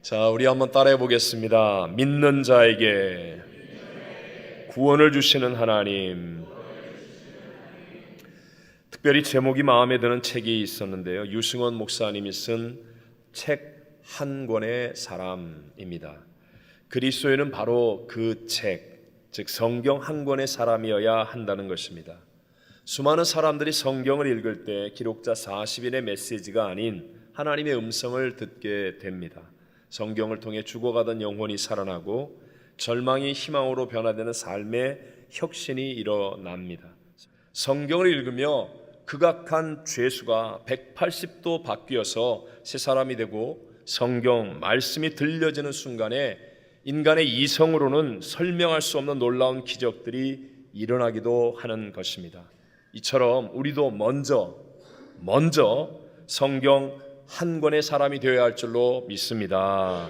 자, 우리 한번 따라해 보겠습니다. 믿는 자에게 구원을 주시는 하나님. 특별히 제목이 마음에 드는 책이 있었는데요, 유승원 목사님이 쓴 책 한 권의 사람입니다. 그리스도인은 바로 그 책, 즉 성경 한 권의 사람이어야 한다는 것입니다. 수많은 사람들이 성경을 읽을 때 기록자 40인의 메시지가 아닌 하나님의 음성을 듣게 됩니다. 성경을 통해 죽어가던 영혼이 살아나고 절망이 희망으로 변화되는 삶의 혁신이 일어납니다. 성경을 읽으며 극악한 죄수가 180도 바뀌어서 새 사람이 되고 성경 말씀이 들려지는 순간에 인간의 이성으로는 설명할 수 없는 놀라운 기적들이 일어나기도 하는 것입니다. 이처럼 우리도 먼저 성경 한 권의 사람이 되어야 할 줄로 믿습니다.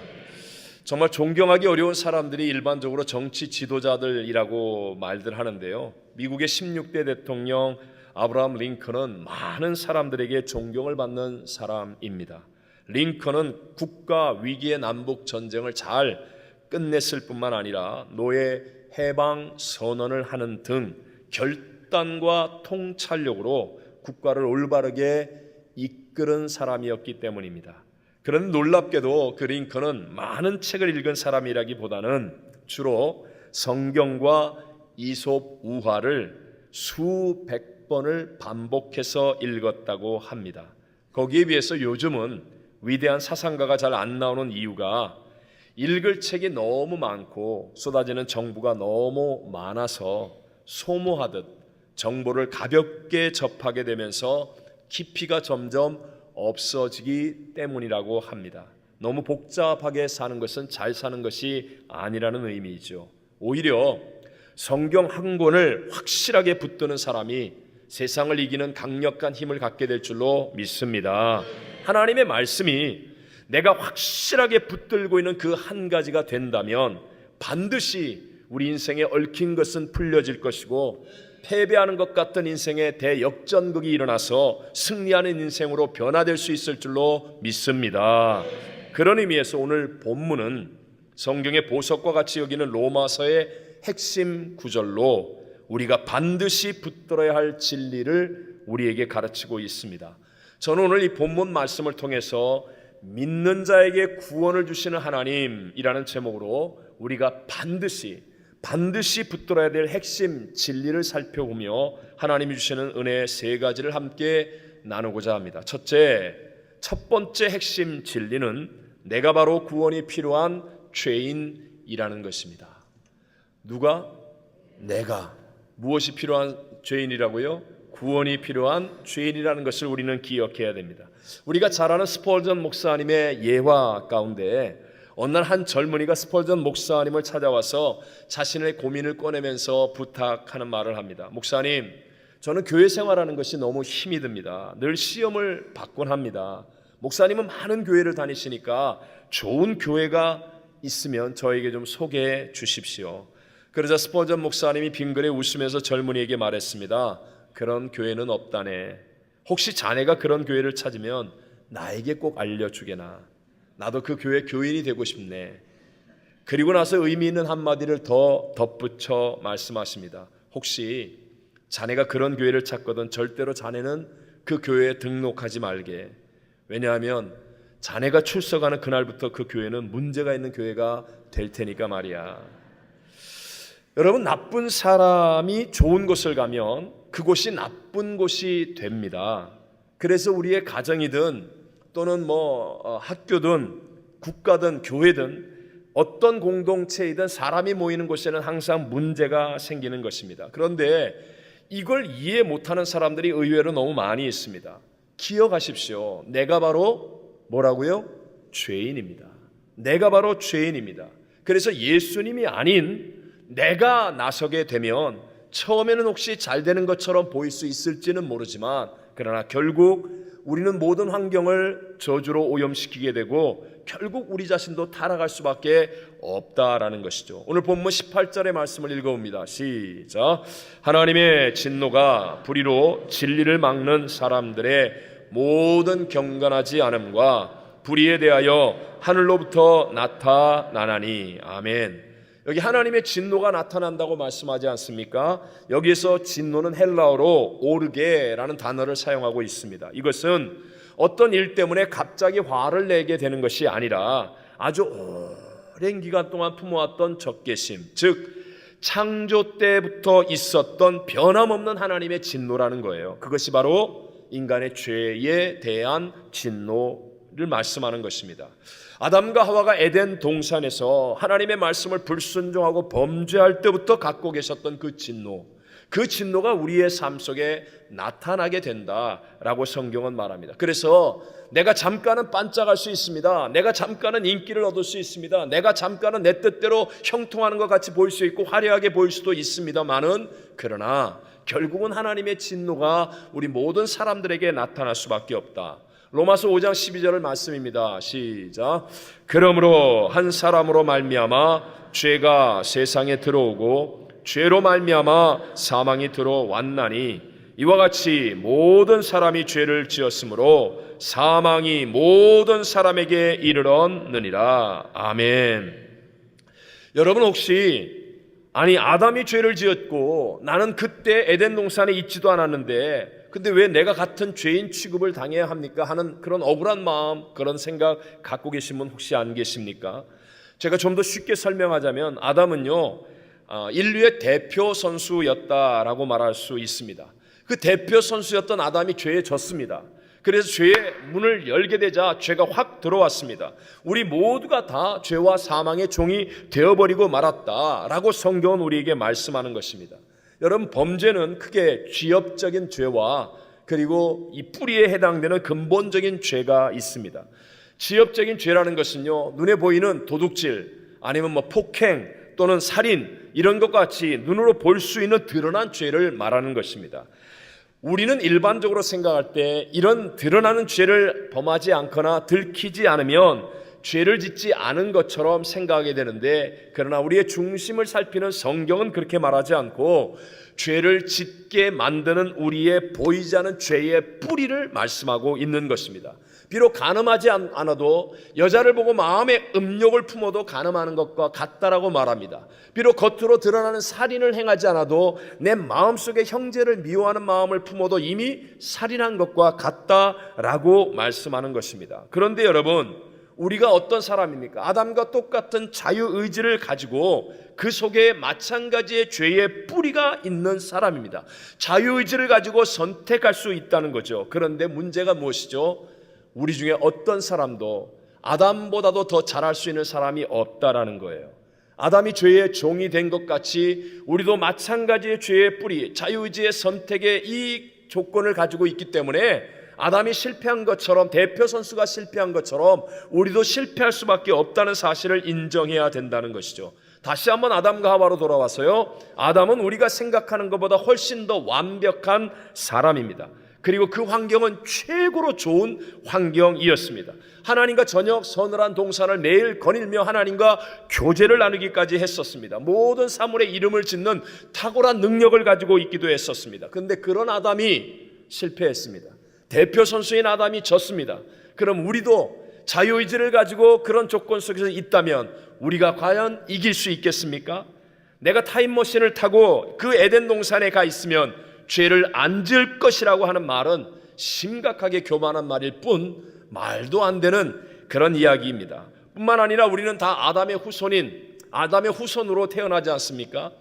정말 존경하기 어려운 사람들이 일반적으로 정치 지도자들이라고 말들 하는데요, 미국의 16대 대통령 아브라함 링컨은 많은 사람들에게 존경을 받는 사람입니다. 링컨은 국가 위기의 남북 전쟁을 잘 끝냈을 뿐만 아니라 노예 해방 선언을 하는 등 결단과 통찰력으로 국가를 올바르게 이끄는 사람이었기 때문입니다. 그런데 놀랍게도 그 링컨은 많은 책을 읽은 사람이라기보다는 주로 성경과 이솝 우화를 수백 번을 반복해서 읽었다고 합니다. 거기에 비해서 요즘은 위대한 사상가가 잘 안 나오는 이유가 읽을 책이 너무 많고 쏟아지는 정보가 너무 많아서 소모하듯 정보를 가볍게 접하게 되면서 깊이가 점점 없어지기 때문이라고 합니다. 너무 복잡하게 사는 것은 잘 사는 것이 아니라는 의미이죠. 오히려 성경 한 권을 확실하게 붙드는 사람이 세상을 이기는 강력한 힘을 갖게 될 줄로 믿습니다. 하나님의 말씀이 내가 확실하게 붙들고 있는 그 한 가지가 된다면 반드시 우리 인생에 얽힌 것은 풀려질 것이고 패배하는 것 같던 인생의 대역전극이 일어나서 승리하는 인생으로 변화될 수 있을 줄로 믿습니다. 그런 의미에서 오늘 본문은 성경의 보석과 같이 여기는 로마서의 핵심 구절로 우리가 반드시 붙들어야 할 진리를 우리에게 가르치고 있습니다. 저는 오늘 이 본문 말씀을 통해서 믿는 자에게 구원을 주시는 하나님이라는 제목으로 우리가 반드시 붙들어야 될 핵심 진리를 살펴보며 하나님이 주시는 은혜 세 가지를 함께 나누고자 합니다. 첫 번째 핵심 진리는 내가 바로 구원이 필요한 죄인이라는 것입니다. 누가? 내가. 무엇이 필요한 죄인이라고요? 구원이 필요한 죄인이라는 것을 우리는 기억해야 됩니다. 우리가 잘 아는 스펄전 목사님의 예화 가운데 어느 날 한 젊은이가 스펄전 목사님을 찾아와서 자신의 고민을 꺼내면서 부탁하는 말을 합니다. 목사님, 저는 교회 생활하는 것이 너무 힘이 듭니다. 늘 시험을 받곤 합니다. 목사님은 많은 교회를 다니시니까 좋은 교회가 있으면 저에게 좀 소개해 주십시오. 그러자 스펄전 목사님이 빙그레 웃으면서 젊은이에게 말했습니다. 그런 교회는 없다네. 혹시 자네가 그런 교회를 찾으면 나에게 꼭 알려주게나. 나도 그 교회 교인이 되고 싶네. 그리고 나서 의미 있는 한마디를 더 덧붙여 말씀하십니다. 혹시 자네가 그런 교회를 찾거든 절대로 자네는 그 교회에 등록하지 말게. 왜냐하면 자네가 출석하는 그날부터 그 교회는 문제가 있는 교회가 될 테니까 말이야. 여러분, 나쁜 사람이 좋은 곳을 가면 그곳이 나쁜 곳이 됩니다. 그래서 우리의 가정이든 또는 학교든 국가든 교회든 어떤 공동체이든 사람이 모이는 곳에는 항상 문제가 생기는 것입니다. 그런데 이걸 이해 못하는 사람들이 의외로 너무 많이 있습니다. 기억하십시오. 내가 바로 뭐라고요? 죄인입니다. 내가 바로 죄인입니다. 그래서 예수님이 아닌 내가 나서게 되면 처음에는 혹시 잘 되는 것처럼 보일 수 있을지는 모르지만 그러나 결국 우리는 모든 환경을 저주로 오염시키게 되고 결국 우리 자신도 타락할 수밖에 없다라는 것이죠. 오늘 본문 18절의 말씀을 읽어봅니다. 시작. 하나님의 진노가 불의로 진리를 막는 사람들의 모든 경건하지 않음과 불의에 대하여 하늘로부터 나타나나니. 아멘. 여기 하나님의 진노가 나타난다고 말씀하지 않습니까? 여기서 진노는 헬라어로 오르게라는 단어를 사용하고 있습니다. 이것은 어떤 일 때문에 갑자기 화를 내게 되는 것이 아니라 아주 오랜 기간 동안 품어왔던 적개심, 즉 창조 때부터 있었던 변함없는 하나님의 진노라는 거예요. 그것이 바로 인간의 죄에 대한 진노를 말씀하는 것입니다. 아담과 하와가 에덴 동산에서 하나님의 말씀을 불순종하고 범죄할 때부터 갖고 계셨던 그 진노가 우리의 삶 속에 나타나게 된다라고 성경은 말합니다. 그래서 내가 잠깐은 반짝할 수 있습니다. 내가 잠깐은 인기를 얻을 수 있습니다. 내가 잠깐은 내 뜻대로 형통하는 것 같이 보일 수 있고 화려하게 보일 수도 있습니다만은, 그러나 결국은 하나님의 진노가 우리 모든 사람들에게 나타날 수밖에 없다. 로마서 5장 12절 말씀입니다. 시작. 그러므로 한 사람으로 말미암아 죄가 세상에 들어오고 죄로 말미암아 사망이 들어왔나니 이와 같이 모든 사람이 죄를 지었으므로 사망이 모든 사람에게 이르렀느니라. 아멘. 여러분 혹시 아담이 죄를 지었고 나는 그때 에덴 동산에 있지도 않았는데 근데 왜 내가 같은 죄인 취급을 당해야 합니까? 하는 그런 억울한 마음, 그런 생각 갖고 계신 분 혹시 안 계십니까? 제가 좀 더 쉽게 설명하자면 아담은요 인류의 대표 선수였다라고 말할 수 있습니다. 그 대표 선수였던 아담이 죄에 졌습니다. 그래서 죄의 문을 열게 되자 죄가 확 들어왔습니다. 우리 모두가 다 죄와 사망의 종이 되어버리고 말았다라고 성경은 우리에게 말씀하는 것입니다. 여러분, 범죄는 크게 지엽적인 죄와 그리고 이 뿌리에 해당되는 근본적인 죄가 있습니다. 지엽적인 죄라는 것은요, 눈에 보이는 도둑질 아니면 폭행 또는 살인 이런 것 같이 눈으로 볼 수 있는 드러난 죄를 말하는 것입니다. 우리는 일반적으로 생각할 때 이런 드러나는 죄를 범하지 않거나 들키지 않으면 죄를 짓지 않은 것처럼 생각하게 되는데, 그러나 우리의 중심을 살피는 성경은 그렇게 말하지 않고 죄를 짓게 만드는 우리의 보이지 않는 죄의 뿌리를 말씀하고 있는 것입니다. 비록 가늠하지 않아도 여자를 보고 마음에 음욕을 품어도 가늠하는 것과 같다라고 말합니다. 비록 겉으로 드러나는 살인을 행하지 않아도 내 마음속에 형제를 미워하는 마음을 품어도 이미 살인한 것과 같다라고 말씀하는 것입니다. 그런데 여러분, 우리가 어떤 사람입니까? 아담과 똑같은 자유의지를 가지고 그 속에 마찬가지의 죄의 뿌리가 있는 사람입니다. 자유의지를 가지고 선택할 수 있다는 거죠. 그런데 문제가 무엇이죠? 우리 중에 어떤 사람도 아담보다도 더 잘할 수 있는 사람이 없다라는 거예요. 아담이 죄의 종이 된 것 같이 우리도 마찬가지의 죄의 뿌리, 자유의지의 선택의 이 조건을 가지고 있기 때문에 아담이 실패한 것처럼, 대표 선수가 실패한 것처럼 우리도 실패할 수밖에 없다는 사실을 인정해야 된다는 것이죠. 다시 한번 아담과 하와로 돌아와서요, 아담은 우리가 생각하는 것보다 훨씬 더 완벽한 사람입니다. 그리고 그 환경은 최고로 좋은 환경이었습니다. 하나님과 저녁 서늘한 동산을 매일 거닐며 하나님과 교제를 나누기까지 했었습니다. 모든 사물의 이름을 짓는 탁월한 능력을 가지고 있기도 했었습니다. 그런데 그런 아담이 실패했습니다. 대표 선수인 아담이 졌습니다. 그럼 우리도 자유의지를 가지고 그런 조건 속에서 있다면 우리가 과연 이길 수 있겠습니까? 내가 타임머신을 타고 그 에덴 동산에 가 있으면 죄를 안 지을 것이라고 하는 말은 심각하게 교만한 말일 뿐 말도 안 되는 그런 이야기입니다. 뿐만 아니라 우리는 다 아담의 후손으로 태어나지 않습니까?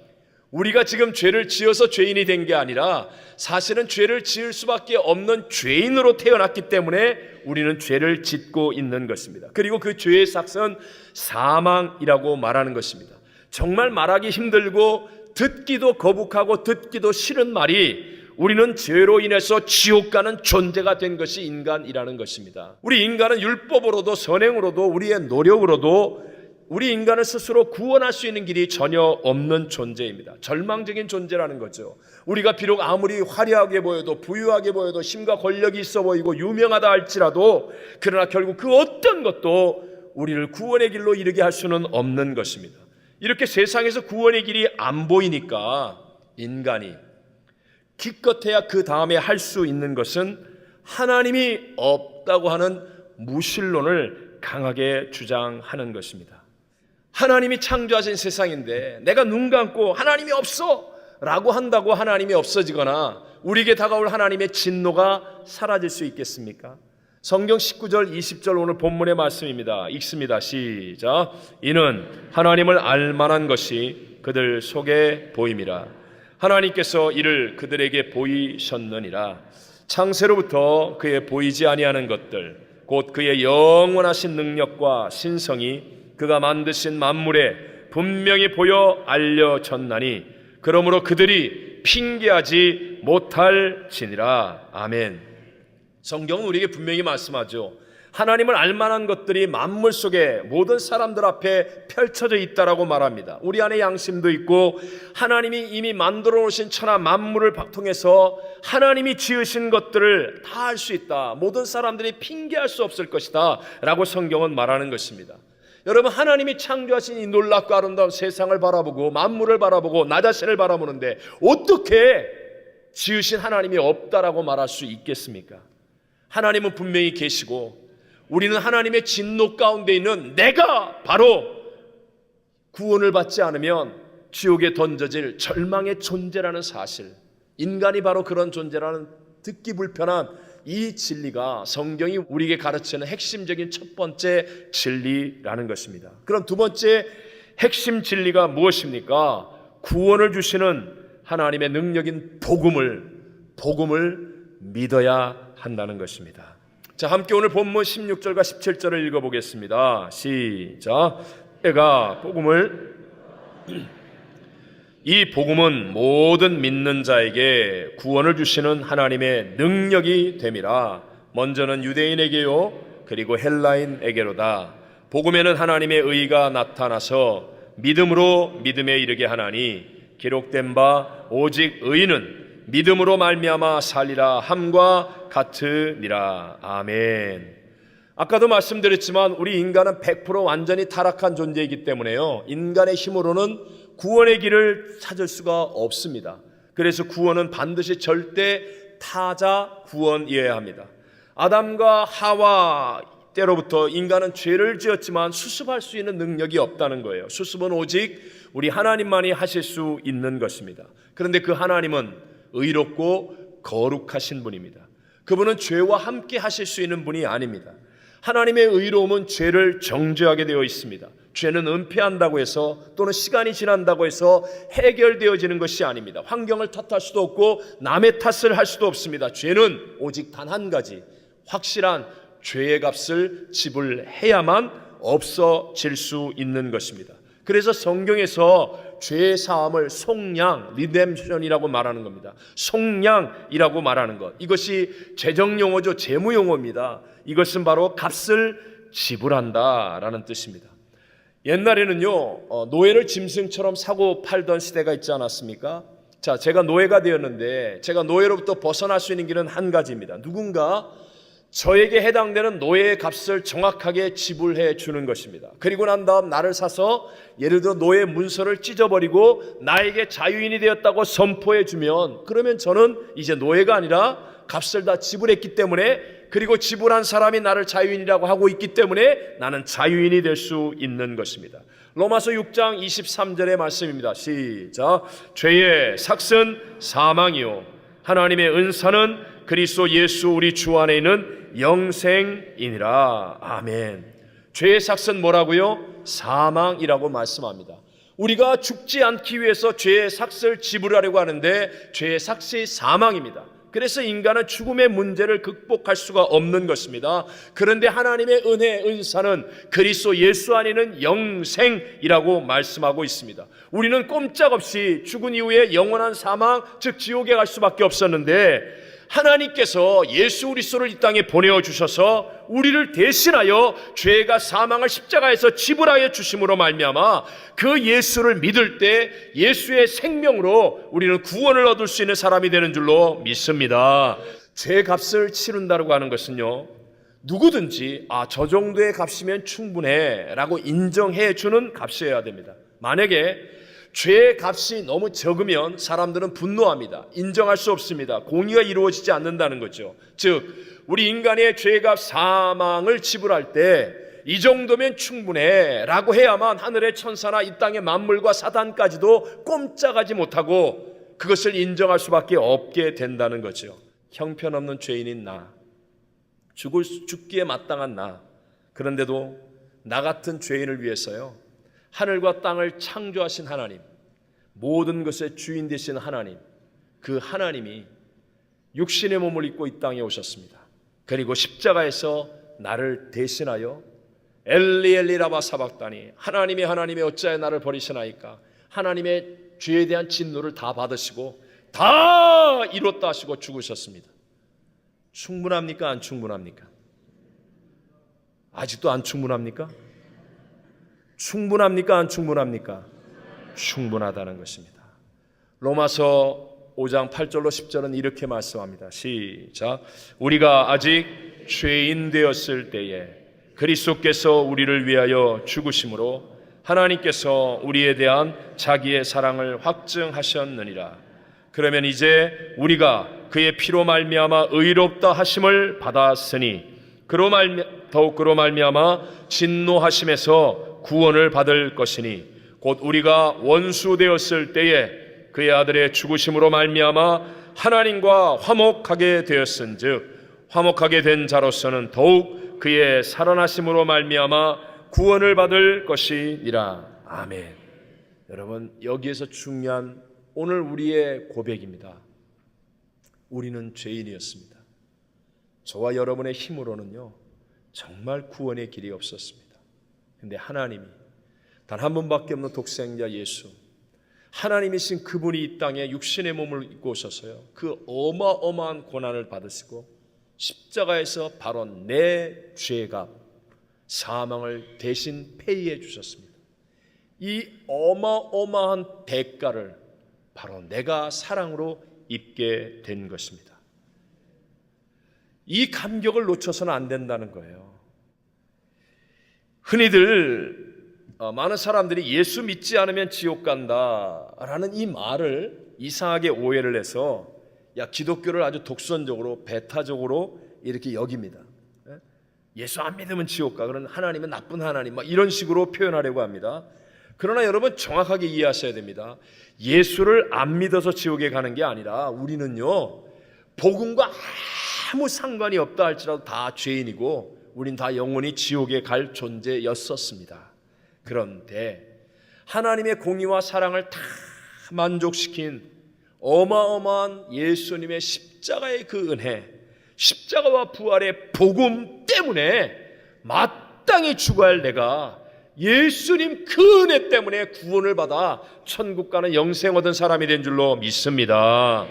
우리가 지금 죄를 지어서 죄인이 된 게 아니라 사실은 죄를 지을 수밖에 없는 죄인으로 태어났기 때문에 우리는 죄를 짓고 있는 것입니다. 그리고 그 죄의 삭은 사망이라고 말하는 것입니다. 정말 말하기 힘들고 듣기도 거북하고 듣기도 싫은 말이 우리는 죄로 인해서 지옥 가는 존재가 된 것이 인간이라는 것입니다. 우리 인간은 율법으로도 선행으로도 우리의 노력으로도 우리 인간을 스스로 구원할 수 있는 길이 전혀 없는 존재입니다. 절망적인 존재라는 거죠. 우리가 비록 아무리 화려하게 보여도 부유하게 보여도 힘과 권력이 있어 보이고 유명하다 할지라도 그러나 결국 그 어떤 것도 우리를 구원의 길로 이르게 할 수는 없는 것입니다. 이렇게 세상에서 구원의 길이 안 보이니까 인간이 기껏해야 그 다음에 할 수 있는 것은 하나님이 없다고 하는 무신론을 강하게 주장하는 것입니다. 하나님이 창조하신 세상인데 내가 눈 감고 하나님이 없어 라고 한다고 하나님이 없어지거나 우리에게 다가올 하나님의 진노가 사라질 수 있겠습니까? 성경 19절 20절 오늘 본문의 말씀입니다. 읽습니다. 시작. 이는 하나님을 알만한 것이 그들 속에 보임이라. 하나님께서 이를 그들에게 보이셨느니라. 창세로부터 그의 보이지 아니하는 것들 곧 그의 영원하신 능력과 신성이 그가 만드신 만물에 분명히 보여 알려졌나니 그러므로 그들이 핑계하지 못할지니라. 아멘. 성경은 우리에게 분명히 말씀하죠. 하나님을 알만한 것들이 만물 속에 모든 사람들 앞에 펼쳐져 있다라고 말합니다. 우리 안에 양심도 있고 하나님이 이미 만들어 놓으신 천하 만물을 통해서 하나님이 지으신 것들을 다 알 수 있다. 모든 사람들이 핑계할 수 없을 것이다 라고 성경은 말하는 것입니다. 여러분, 하나님이 창조하신 이 놀랍고 아름다운 세상을 바라보고 만물을 바라보고 나 자신을 바라보는데 어떻게 지으신 하나님이 없다라고 말할 수 있겠습니까? 하나님은 분명히 계시고 우리는 하나님의 진노 가운데 있는 내가 바로 구원을 받지 않으면 지옥에 던져질 절망의 존재라는 사실, 인간이 바로 그런 존재라는 듣기 불편한 이 진리가 성경이 우리에게 가르치는 핵심적인 첫 번째 진리라는 것입니다. 그럼 두 번째 핵심 진리가 무엇입니까? 구원을 주시는 하나님의 능력인 복음을 믿어야 한다는 것입니다. 자, 함께 오늘 본문 16절과 17절을 읽어보겠습니다. 시작. 이 복음은 모든 믿는 자에게 구원을 주시는 하나님의 능력이 됨이라. 먼저는 유대인에게요 그리고 헬라인에게로다. 복음에는 하나님의 의가 나타나서 믿음으로 믿음에 이르게 하나니 기록된 바 오직 의인은 믿음으로 말미암아 살리라 함과 같으니라. 아멘. 아까도 말씀드렸지만 우리 인간은 100% 완전히 타락한 존재이기 때문에요, 인간의 힘으로는 구원의 길을 찾을 수가 없습니다. 그래서 구원은 반드시 절대 타자 구원이어야 합니다. 아담과 하와 때로부터 인간은 죄를 지었지만 수습할 수 있는 능력이 없다는 거예요. 수습은 오직 우리 하나님만이 하실 수 있는 것입니다. 그런데 그 하나님은 의롭고 거룩하신 분입니다. 그분은 죄와 함께 하실 수 있는 분이 아닙니다. 하나님의 의로움은 죄를 정죄하게 되어 있습니다. 죄는 은폐한다고 해서 또는 시간이 지난다고 해서 해결되어지는 것이 아닙니다. 환경을 탓할 수도 없고 남의 탓을 할 수도 없습니다. 죄는 오직 단 한 가지, 확실한 죄의 값을 지불해야만 없어질 수 있는 것입니다. 그래서 성경에서 죄의 사함을 속량, 리뎀션이라고 말하는 겁니다. 속량이라고 말하는 것, 이것이 재정 용어죠. 재무 용어입니다. 이것은 바로 값을 지불한다라는 뜻입니다. 옛날에는요 노예를 짐승처럼 사고 팔던 시대가 있지 않았습니까? 자, 제가 노예가 되었는데 제가 노예로부터 벗어날 수 있는 길은 한 가지입니다. 누군가 저에게 해당되는 노예의 값을 정확하게 지불해 주는 것입니다. 그리고 난 다음 나를 사서 예를 들어 노예 문서를 찢어버리고 나에게 자유인이 되었다고 선포해 주면, 그러면 저는 이제 노예가 아니라 값을 다 지불했기 때문에, 그리고 지불한 사람이 나를 자유인이라고 하고 있기 때문에 나는 자유인이 될 수 있는 것입니다. 로마서 6장 23절의 말씀입니다. 시작. 죄의 삭은 사망이요 하나님의 은사는 그리스도 예수 우리 주 안에 있는 영생이니라. 아멘. 죄의 삭은 뭐라고요? 사망이라고 말씀합니다. 우리가 죽지 않기 위해서 죄의 삭을 지불하려고 하는데 죄의 삭이 사망입니다. 그래서 인간은 죽음의 문제를 극복할 수가 없는 것입니다. 그런데 하나님의 은혜, 은사는 그리스도 예수 안에는 영생이라고 말씀하고 있습니다. 우리는 꼼짝없이 죽은 이후에 영원한 사망, 즉 지옥에 갈 수밖에 없었는데 하나님께서 예수 그리스도를 이 땅에 보내어 주셔서 우리를 대신하여 죄가 사망을 십자가에서 지불하여 주심으로 말미암아 그 예수를 믿을 때 예수의 생명으로 우리는 구원을 얻을 수 있는 사람이 되는 줄로 믿습니다. 죄 값을 치른다고 하는 것은요, 누구든지 저 정도의 값이면 충분해 라고 인정해 주는 값이어야 됩니다. 만약에 죄의 값이 너무 적으면 사람들은 분노합니다. 인정할 수 없습니다. 공의가 이루어지지 않는다는 거죠. 즉 우리 인간의 죄값 사망을 지불할 때 이 정도면 충분해 라고 해야만 하늘의 천사나 이 땅의 만물과 사단까지도 꼼짝하지 못하고 그것을 인정할 수밖에 없게 된다는 거죠. 형편없는 죄인인 나, 죽기에 마땅한 나, 그런데도 나 같은 죄인을 위해서요, 하늘과 땅을 창조하신 하나님, 모든 것의 주인 되신 하나님, 그 하나님이 육신의 몸을 입고 이 땅에 오셨습니다. 그리고 십자가에서 나를 대신하여 엘리 엘리 라마 사박다니, 하나님이 어찌하여 나를 버리시나이까, 하나님의 죄에 대한 진노를 다 받으시고 다 이뤘다 하시고 죽으셨습니다. 충분합니까? 안 충분합니까? 아직도 안 충분합니까? 충분합니까? 안 충분합니까? 충분하다는 것입니다. 로마서 5장 8절로 10절은 이렇게 말씀합니다. 시작. 우리가 아직 죄인 되었을 때에 그리스도께서 우리를 위하여 죽으심으로 하나님께서 우리에 대한 자기의 사랑을 확증하셨느니라. 그러면 이제 우리가 그의 피로 말미암아 의롭다 하심을 받았으니 더욱 그로 말미암아 진노하심에서 구원을 받을 것이니 곧 우리가 원수 되었을 때에 그의 아들의 죽으심으로 말미암아 하나님과 화목하게 되었은즉 화목하게 된 자로서는 더욱 그의 살아나심으로 말미암아 구원을 받을 것이니라. 아멘. 여러분, 여기에서 중요한 오늘 우리의 고백입니다. 우리는 죄인이었습니다. 저와 여러분의 힘으로는요, 정말 구원의 길이 없었습니다. 그런데 하나님이 단 한 분밖에 없는 독생자 예수, 하나님이신 그분이 이 땅에 육신의 몸을 입고 오셔서요, 그 어마어마한 고난을 받으시고 십자가에서 바로 내 죄값 사망을 대신 페이해 주셨습니다. 이 어마어마한 대가를 바로 내가 사랑으로 입게 된 것입니다. 이 감격을 놓쳐서는 안 된다는 거예요. 흔히들 많은 사람들이 예수 믿지 않으면 지옥 간다라는 이 말을 이상하게 오해를 해서 기독교를 아주 독선적으로 배타적으로 이렇게 여깁니다. 예수 안 믿으면 지옥 가, 그런 하나님은 나쁜 하나님, 이런 식으로 표현하려고 합니다. 그러나 여러분 정확하게 이해하셔야 됩니다. 예수를 안 믿어서 지옥에 가는 게 아니라 우리는요, 복음과 아무 상관이 없다 할지라도 다 죄인이고 우린 다 영원히 지옥에 갈 존재였었습니다. 그런데 하나님의 공의와 사랑을 다 만족시킨 어마어마한 예수님의 십자가의 그 은혜, 십자가와 부활의 복음 때문에 마땅히 죽어야 할 내가 예수님 그 은혜 때문에 구원을 받아 천국 가는 영생 얻은 사람이 된 줄로 믿습니다.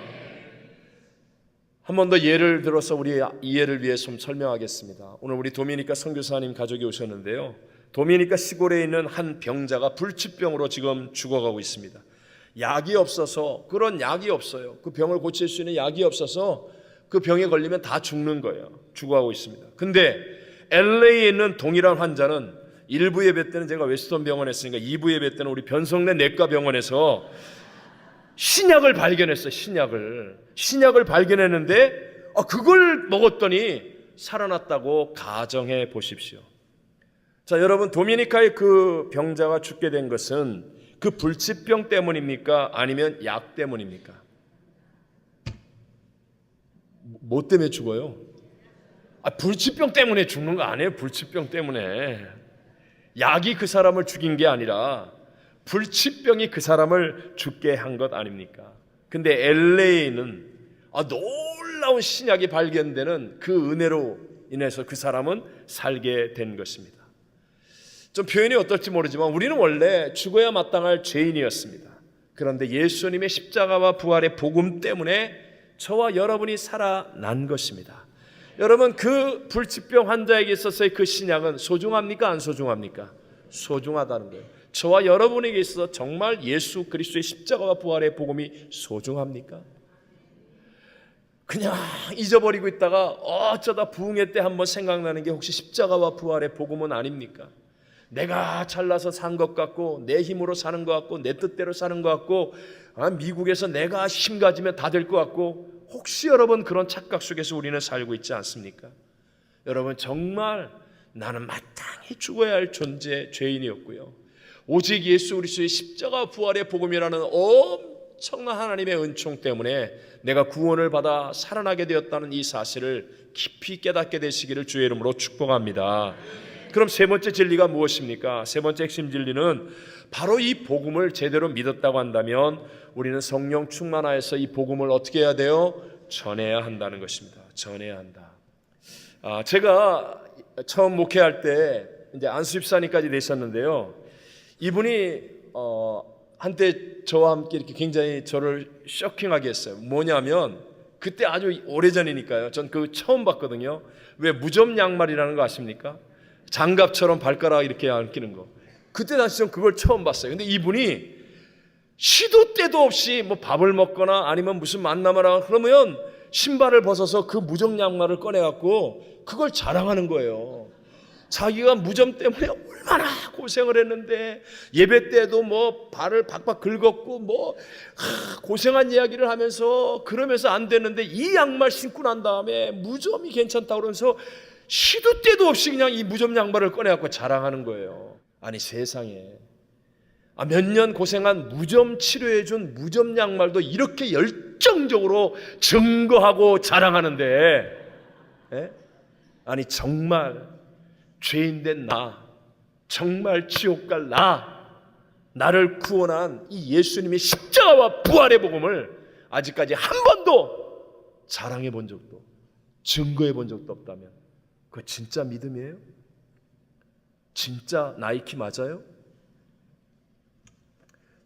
한 번 더 예를 들어서 우리 이해를 위해 좀 설명하겠습니다. 오늘 우리 도미니카 선교사님 가족이 오셨는데요, 도미니카 시골에 있는 한 병자가 불치병으로 지금 죽어가고 있습니다. 약이 없어서, 그런 약이 없어요. 그 병을 고칠 수 있는 약이 없어서 그 병에 걸리면 다 죽는 거예요. 죽어가고 있습니다. 근데 LA에 있는 동일한 환자는 1부 예배 때는 제가 웨스턴 병원에 했으니까 2부 예배 때는 우리 변성래 내과 병원에서 신약을 발견했어요. 신약을 발견했는데 그걸 먹었더니 살아났다고 가정해 보십시오. 자, 여러분, 도미니카의 그 병자가 죽게 된 것은 그 불치병 때문입니까? 아니면 약 때문입니까? 뭐 때문에 죽어요? 불치병 때문에 죽는 거 아니에요. 불치병 때문에. 약이 그 사람을 죽인 게 아니라 불치병이 그 사람을 죽게 한 것 아닙니까? 근데 LA는 놀라운 신약이 발견되는 그 은혜로 인해서 그 사람은 살게 된 것입니다. 좀 표현이 어떨지 모르지만 우리는 원래 죽어야 마땅할 죄인이었습니다. 그런데 예수님의 십자가와 부활의 복음 때문에 저와 여러분이 살아난 것입니다. 여러분, 그 불치병 환자에게 있어서의 그 신약은 소중합니까? 안 소중합니까? 소중하다는 거예요. 저와 여러분에게 있어서 정말 예수 그리스도의 십자가와 부활의 복음이 소중합니까? 그냥 잊어버리고 있다가 어쩌다 부흥회 때 한번 생각나는 게 혹시 십자가와 부활의 복음은 아닙니까? 내가 잘나서 산 것 같고 내 힘으로 사는 것 같고 내 뜻대로 사는 것 같고 미국에서 내가 힘 가지면 다 될 것 같고, 혹시 여러분 그런 착각 속에서 우리는 살고 있지 않습니까? 여러분, 정말 나는 마땅히 죽어야 할 존재, 죄인이었고요, 오직 예수 그리스도의 십자가 부활의 복음이라는 엄청난 하나님의 은총 때문에 내가 구원을 받아 살아나게 되었다는 이 사실을 깊이 깨닫게 되시기를 주의 이름으로 축복합니다. 그럼 세 번째 진리가 무엇입니까? 세 번째 핵심 진리는 바로 이 복음을 제대로 믿었다고 한다면 우리는 성령 충만하여서 이 복음을 어떻게 해야 돼요? 전해야 한다는 것입니다. 전해야 한다. 제가 처음 목회할 때 이제 안수집사님까지 되셨는데요, 이분이 한때 저와 함께 이렇게 굉장히 저를 쇼킹하게 했어요. 뭐냐면 그때 아주 오래전이니까요. 전 그거 처음 봤거든요. 왜 무좀 양말이라는 거 아십니까? 장갑처럼 발가락 이렇게 안 끼는 거. 그때 당시 전 그걸 처음 봤어요. 근데 이분이 시도 때도 없이 뭐 밥을 먹거나 아니면 무슨 만남을 하거나 그러면 신발을 벗어서 그 무좀 양말을 꺼내갖고 그걸 자랑하는 거예요. 자기가 무좀 때문에 얼마나 고생을 했는데 예배 때도 뭐 발을 박박 긁었고 뭐 고생한 이야기를 하면서 그러면서 안 됐는데 이 양말 신고 난 다음에 무좀이 괜찮다고 그러면서 시도 때도 없이 그냥 이 무좀 양말을 꺼내갖고 자랑하는 거예요. 아니 세상에, 몇 년 고생한 무좀 치료해준 무좀 양말도 이렇게 열정적으로 증거하고 자랑하는데, 아니 정말 죄인된 나, 정말 지옥 갈 나를 구원한 이 예수님의 십자가와 부활의 복음을 아직까지 한 번도 자랑해 본 적도 증거해 본 적도 없다면 그거 진짜 믿음이에요? 진짜 나이키 맞아요?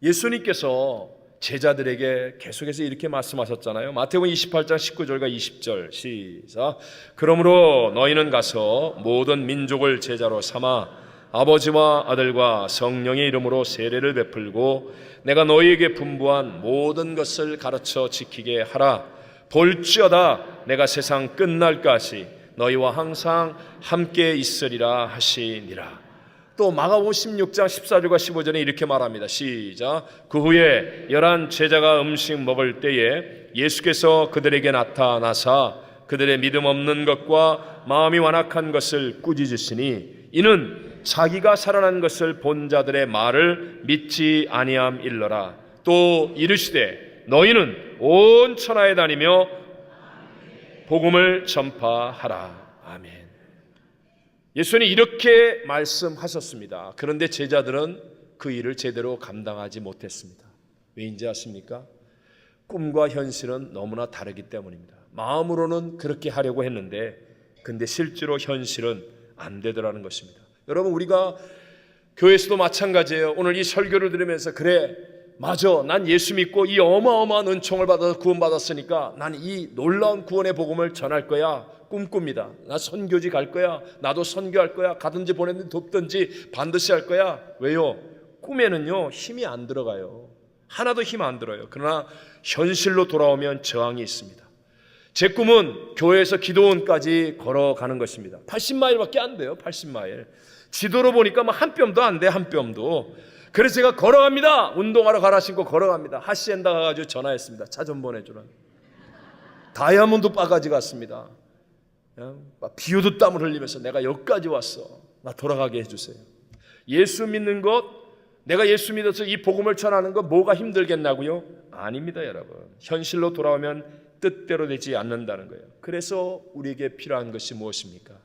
예수님께서 제자들에게 계속해서 이렇게 말씀하셨잖아요. 마태복음 28장 19절과 20절 시작. 그러므로 너희는 가서 모든 민족을 제자로 삼아 아버지와 아들과 성령의 이름으로 세례를 베풀고 내가 너희에게 분부한 모든 것을 가르쳐 지키게 하라. 볼지어다 내가 세상 끝날까지 너희와 항상 함께 있으리라 하시니라. 또 마가복음 16장 14절과 15절에 이렇게 말합니다. 시작. 그 후에 11 제자가 음식 먹을 때에 예수께서 그들에게 나타나사 그들의 믿음 없는 것과 마음이 완악한 것을 꾸짖으시니 이는 자기가 살아난 것을 본 자들의 말을 믿지 아니함일러라. 또 이르시되 너희는 온 천하에 다니며 복음을 전파하라. 아멘. 예수님이 이렇게 말씀하셨습니다. 그런데 제자들은 그 일을 제대로 감당하지 못했습니다. 왜인지 아십니까? 꿈과 현실은 너무나 다르기 때문입니다. 마음으로는 그렇게 하려고 했는데 근데 실제로 현실은 안 되더라는 것입니다. 여러분, 우리가 교회에서도 마찬가지예요. 오늘 이 설교를 들으면서 그래, 맞아, 난 예수 믿고 이 어마어마한 은총을 받아서 구원받았으니까 난 이 놀라운 구원의 복음을 전할 거야, 꿈꿉니다. 나 선교지 갈 거야, 나도 선교할 거야, 가든지 보내든지 돕든지 반드시 할 거야. 왜요? 꿈에는요 힘이 안 들어가요. 하나도 힘 안 들어요. 그러나 현실로 돌아오면 저항이 있습니다. 제 꿈은 교회에서 기도원까지 걸어가는 것입니다. 80마일밖에 안 돼요. 80마일. 지도로 보니까 뭐 한 뼘도 안 돼, 한 뼘도. 그래서 제가 걸어갑니다. 운동하러 가라 신고 걸어갑니다. 하시엔다 가가지고 전화했습니다. 차 좀 보내주라. 다이아몬드 바가지 갔습니다. 비오도 땀을 흘리면서 내가 여기까지 왔어. 나 돌아가게 해주세요. 예수 믿는 것, 내가 예수 믿어서 이 복음을 전하는 것 뭐가 힘들겠냐고요? 아닙니다, 여러분. 현실로 돌아오면 뜻대로 되지 않는다는 거예요. 그래서 우리에게 필요한 것이 무엇입니까?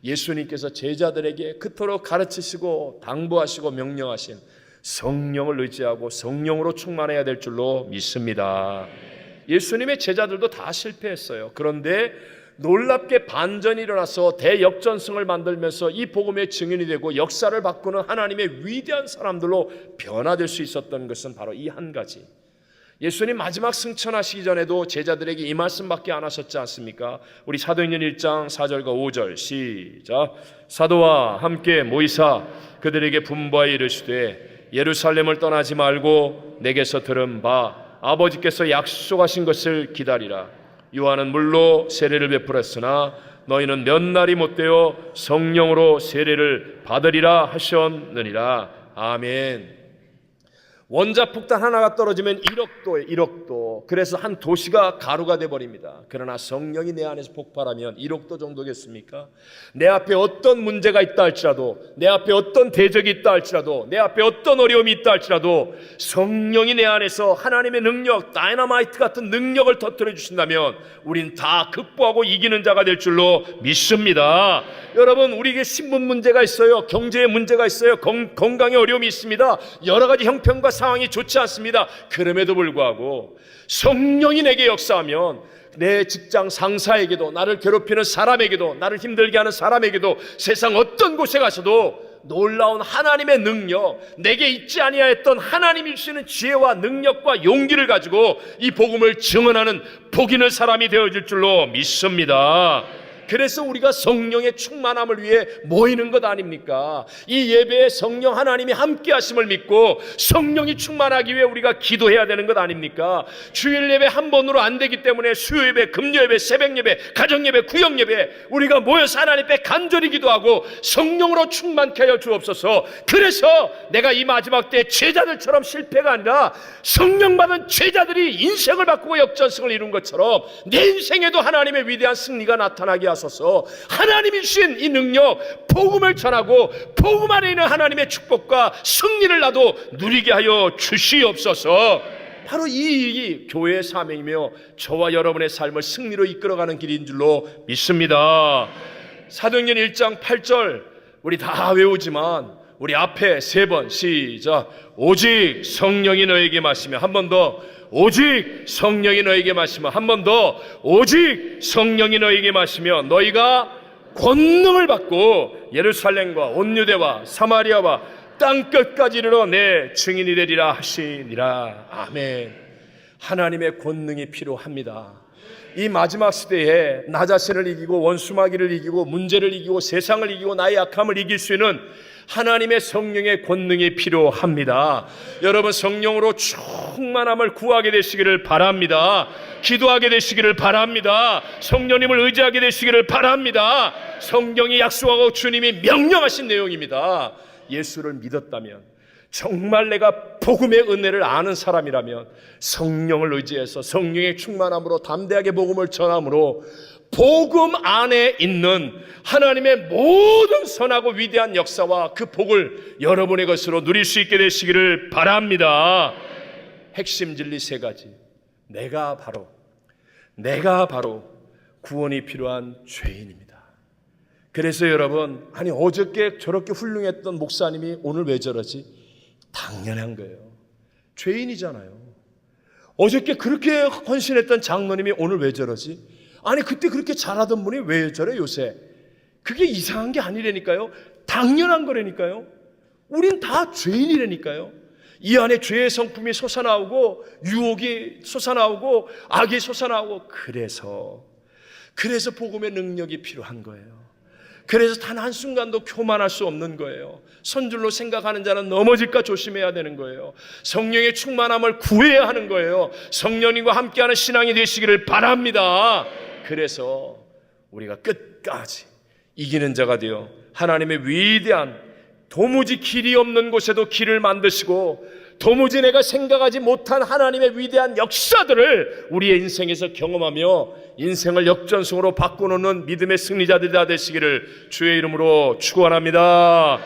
예수님께서 제자들에게 그토록 가르치시고 당부하시고 명령하신 성령을 의지하고 성령으로 충만해야 될 줄로 믿습니다. 예수님의 제자들도 다 실패했어요. 그런데 놀랍게 반전이 일어나서 대역전승을 만들면서 이 복음의 증인이 되고 역사를 바꾸는 하나님의 위대한 사람들로 변화될 수 있었던 것은 바로 이 한 가지. 예수님 마지막 승천하시기 전에도 제자들에게 이 말씀밖에 안 하셨지 않습니까? 우리 사도행전 1장 4절과 5절 시작. 사도와 함께 모이사 그들에게 분부하여 이르시되 예루살렘을 떠나지 말고 내게서 들은 바 아버지께서 약속하신 것을 기다리라. 요한은 물로 세례를 베풀었으나 너희는 몇 날이 못되어 성령으로 세례를 받으리라 하셨느니라. 아멘. 원자폭탄 하나가 떨어지면 1억도에 1억도. 그래서 한 도시가 가루가 돼버립니다. 그러나 성령이 내 안에서 폭발하면 1억도 정도겠습니까? 내 앞에 어떤 문제가 있다 할지라도, 내 앞에 어떤 대적이 있다 할지라도, 내 앞에 어떤 어려움이 있다 할지라도 성령이 내 안에서 하나님의 능력, 다이너마이트 같은 능력을 터뜨려 주신다면 우린 다 극복하고 이기는 자가 될 줄로 믿습니다. 여러분, 우리에게 신분 문제가 있어요. 경제에 문제가 있어요. 건강에 어려움이 있습니다. 여러 가지 형편과 상황이 좋지 않습니다. 그럼에도 불구하고 성령이 내게 역사하면 내 직장 상사에게도, 나를 괴롭히는 사람에게도, 나를 힘들게 하는 사람에게도, 세상 어떤 곳에 가서도 놀라운 하나님의 능력, 내게 있지 아니하였던 하나님이 주시는 지혜와 능력과 용기를 가지고 이 복음을 증언하는 복 있는 사람이 되어질 줄로 믿습니다. 그래서 우리가 성령의 충만함을 위해 모이는 것 아닙니까? 이 예배에 성령 하나님이 함께 하심을 믿고 성령이 충만하기 위해 우리가 기도해야 되는 것 아닙니까? 주일 예배 한 번으로 안 되기 때문에 수요 예배, 금요 예배, 새벽 예배, 가정 예배, 구역 예배 우리가 모여서 하나님 앞에 간절히 기도하고 성령으로 충만케 하여 주옵소서. 그래서 내가 이 마지막 때 제자들처럼 실패가 아니라 성령 받은 제자들이 인생을 바꾸고 역전승을 이룬 것처럼 내 인생에도 하나님의 위대한 승리가 나타나게 하소서. 하나님이 주신 이 능력, 복음을 전하고 복음 안에 있는 하나님의 축복과 승리를 나도 누리게 하여 주시옵소서. 바로 이 일이 교회의 사명이며 저와 여러분의 삶을 승리로 이끌어가는 길인 줄로 믿습니다. 사도행전 1장 8절 우리 다 외우지만 우리 앞에 3번 시작. 오직 성령이 너에게 마시며, 한 번 더 오직 성령이 너에게 마시며, 한 번 더 오직 성령이 너에게 마시며 너희가 권능을 받고 예루살렘과 온 유대와 사마리아와 땅 끝까지 이르러 내 증인이 되리라 하시니라. 아멘. 하나님의 권능이 필요합니다. 이 마지막 시대에 나 자신을 이기고 원수마귀를 이기고 문제를 이기고 세상을 이기고 나의 약함을 이길 수 있는 하나님의 성령의 권능이 필요합니다. 여러분, 성령으로 충만함을 구하게 되시기를 바랍니다. 기도하게 되시기를 바랍니다. 성령님을 의지하게 되시기를 바랍니다. 성경이 약속하고 주님이 명령하신 내용입니다. 예수를 믿었다면, 정말 내가 복음의 은혜를 아는 사람이라면 성령을 의지해서 성령의 충만함으로 담대하게 복음을 전함으로 복음 안에 있는 하나님의 모든 선하고 위대한 역사와 그 복을 여러분의 것으로 누릴 수 있게 되시기를 바랍니다. 핵심 진리 3가지. 내가 바로 구원이 필요한 죄인입니다. 그래서 여러분, 아니 어저께 저렇게 훌륭했던 목사님이 오늘 왜 저러지? 당연한 거예요. 죄인이잖아요. 어저께 그렇게 헌신했던 장로님이 오늘 왜 저러지? 아니 그때 그렇게 잘하던 분이 왜 저래 요새? 그게 이상한 게 아니라니까요. 당연한 거라니까요. 우린 다 죄인이라니까요. 이 안에 죄의 성품이 솟아나오고 유혹이 솟아나오고 악이 솟아나오고 그래서 복음의 능력이 필요한 거예요. 그래서 단 한순간도 교만할 수 없는 거예요. 선줄로 생각하는 자는 넘어질까 조심해야 되는 거예요. 성령의 충만함을 구해야 하는 거예요. 성령님과 함께하는 신앙이 되시기를 바랍니다. 그래서 우리가 끝까지 이기는 자가 되어 하나님의 위대한 도무지 길이 없는 곳에도 길을 만드시고 도무지 내가 생각하지 못한 하나님의 위대한 역사들을 우리의 인생에서 경험하며 인생을 역전승으로 바꿔놓는 믿음의 승리자들이 다 되시기를 주의 이름으로 축원합니다.